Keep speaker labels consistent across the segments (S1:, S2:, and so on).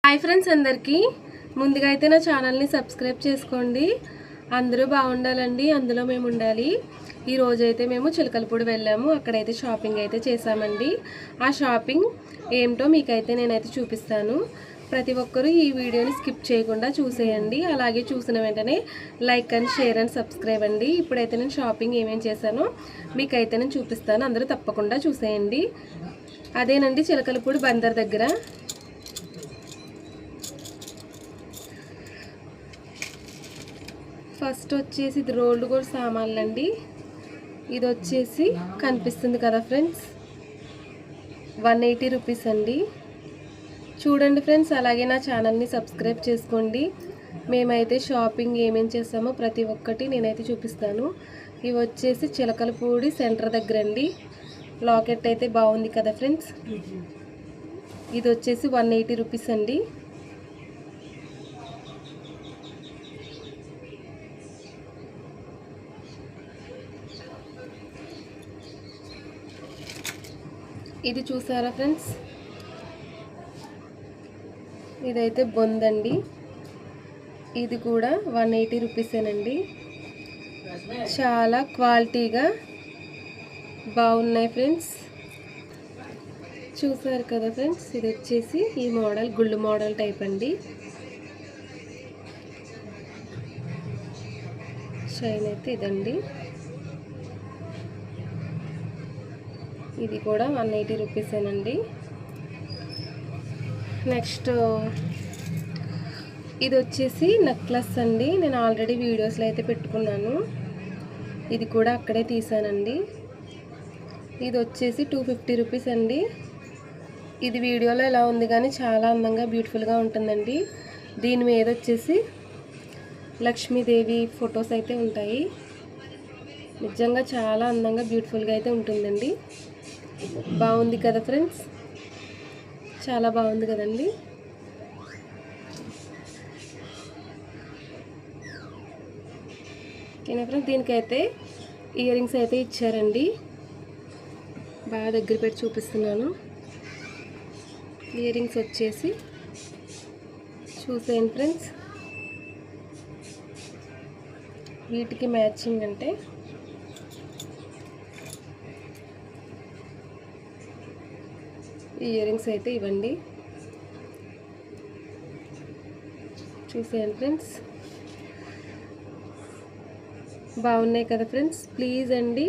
S1: Hi friends, అందరికీ ముందుగా అయితే నా ఛానల్ని సబ్స్క్రైబ్ చేసుకోండి. అందరూ బాగుండాలండి, అందులో మేము ఉండాలి. ఈరోజు అయితే మేము చిలకలపూడి వెళ్ళాము. అక్కడైతే షాపింగ్ అయితే చేసామండి. ఆ షాపింగ్ ఏంటో మీకైతే నేనైతే చూపిస్తాను. ప్రతి ఒక్కరూ ఈ వీడియోని స్కిప్ చేయకుండా చూసేయండి. అలాగే చూసిన వెంటనే like and share and subscribe అండి. ఇప్పుడైతే నేను షాపింగ్ ఏమేమి చేశానో మీకైతే నేను చూపిస్తాను. అందరూ తప్పకుండా చూసేయండి. అదేనండి చిలకలపూడి బందర్ దగ్గర. ఫస్ట్ వచ్చేసి ఇది రోల్డ్ గోల్డ్ సామాన్లు అండి. ఇది వచ్చేసి కనిపిస్తుంది కదా ఫ్రెండ్స్, 180 రూపీస్ అండి. చూడండి ఫ్రెండ్స్, అలాగే నా ఛానల్ని సబ్స్క్రైబ్ చేసుకోండి. మేమైతే షాపింగ్ ఏమేం చేస్తామో ప్రతి ఒక్కటి నేనైతే చూపిస్తాను. ఇవి వచ్చేసి చిలకలపూడి సెంటర్ దగ్గర అండి. లాకెట్ అయితే బాగుంది కదా ఫ్రెండ్స్. ఇది వచ్చేసి 180 రూపీస్ అండి. ఇది చూసారా ఫ్రెండ్స్, ఇదైతే బొందండి. ఇది కూడా 180 రూపీసేనండి. చాలా క్వాలిటీగా బాగున్నాయి ఫ్రెండ్స్. చూసారు కదా ఫ్రెండ్స్, ఇది వచ్చేసి ఈ మోడల్ గుళ్ళు మోడల్ టైప్ అండి. షైన్ అయితే ఇదండి. ఇది కూడా 180 రూపీసేనండి. నెక్స్ట్ ఇది వచ్చేసి నెక్లెస్ అండి. నేను ఆల్రెడీ వీడియోస్లో అయితే పెట్టుకున్నాను. ఇది కూడా అక్కడే తీసానండి. ఇది వచ్చేసి 250 రూపీస్ అండి. ఇది వీడియోలో ఎలా ఉంది కానీ చాలా అందంగా బ్యూటిఫుల్గా ఉంటుందండి. దీని మీద వచ్చేసి లక్ష్మీదేవి ఫొటోస్ అయితే ఉంటాయి. నిజంగా చాలా అందంగా బ్యూటిఫుల్గా అయితే ఉంటుందండి. బాగుంది కదా ఫ్రెండ్స్, చాలా బాగుంది కదండి. ఓకేనా ఫ్రెండ్స్, దీనికైతే ఇయర్ రింగ్స్ అయితే ఇచ్చారండి. బాగా దగ్గర పెట్టి చూపిస్తున్నాను. ఇయర్ రింగ్స్ వచ్చేసి చూసేయండి ఫ్రెండ్స్. వీటికి మ్యాచింగ్ అంటే ఇయర్ రింగ్స్ అయితే ఇవ్వండి. చూసేయండి ఫ్రెండ్స్, బాగున్నాయి కదా ఫ్రెండ్స్. ప్లీజ్ అండి,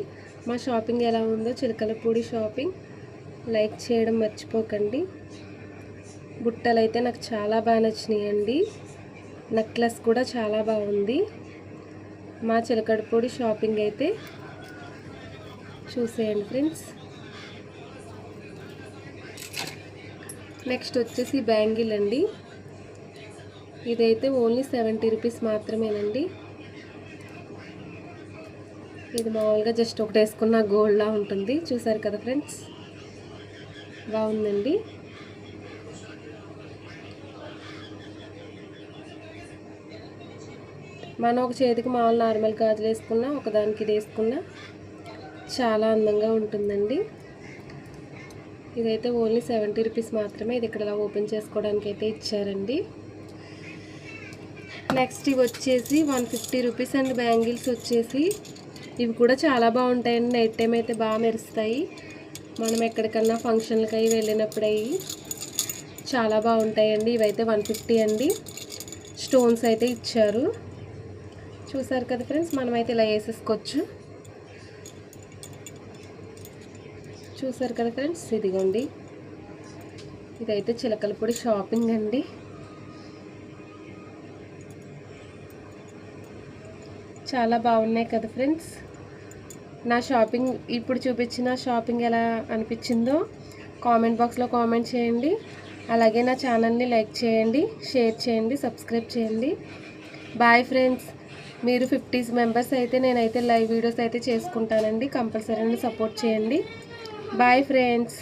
S1: మా షాపింగ్ ఎలా ఉందో చిలకలపూడి షాపింగ్ లైక్ చేయడం మర్చిపోకండి. బుట్టలు అయితే నాకు చాలా బాగా నచ్చినాయండి. నెక్లెస్ కూడా చాలా బాగుంది. మా చిలకలపూడి షాపింగ్ అయితే చూసేయండి ఫ్రెండ్స్. నెక్స్ట్ వచ్చేసి బ్యాంగిల్ అండి. ఇదైతే ఓన్లీ 70 రూపీస్ మాత్రమేనండి. ఇది మామూలుగా జస్ట్ ఒకటి వేసుకున్న గోల్డ్లా ఉంటుంది. చూసారు కదా ఫ్రెండ్స్, బాగుందండి. మనం ఒక చేతికి మామూలు నార్మల్ గాజులు వేసుకున్నా, ఒకదానికి ఇది వేసుకున్నా చాలా అందంగా ఉంటుందండి. ఇదైతే ఓన్లీ 70 రూపీస్ మాత్రమే. ఇది ఇక్కడ ఓపెన్ చేసుకోవడానికి అయితే ఇచ్చారండి. నెక్స్ట్ ఇవి వచ్చేసి 150 రూపీస్ అండి. బ్యాంగిల్స్ వచ్చేసి ఇవి కూడా చాలా బాగుంటాయండి. నైట్ టైం అయితే బాగా మెరుస్తాయి. మనం ఎక్కడికన్నా ఫంక్షన్లకి అవి వెళ్ళినప్పుడు అవి చాలా బాగుంటాయండి. ఇవైతే 150 అండి. స్టోన్స్ అయితే ఇచ్చారు. చూసారు కదా ఫ్రెండ్స్, మనమైతే ఇలా వేసేసుకోవచ్చు. చూసారు కదా ఫ్రెండ్స్, ఇదిగోండి. ఇదైతే చిలకలపూడి షాపింగ్ అండి. చాలా బాగున్నాయి కదా ఫ్రెండ్స్. నా షాపింగ్ ఇప్పుడు చూపించిన షాపింగ్ ఎలా అనిపించిందో కామెంట్ బాక్స్లో కామెంట్ చేయండి. అలాగే నా ఛానల్ని లైక్ చేయండి, షేర్ చేయండి, సబ్స్క్రైబ్ చేయండి. Bye friends. మీరు 50 మెంబర్స్ అయితే నేనైతే లైవ్ వీడియోస్ అయితే చేసుకుంటానండి. కంపల్సరీ సపోర్ట్ చేయండి. Bye friends.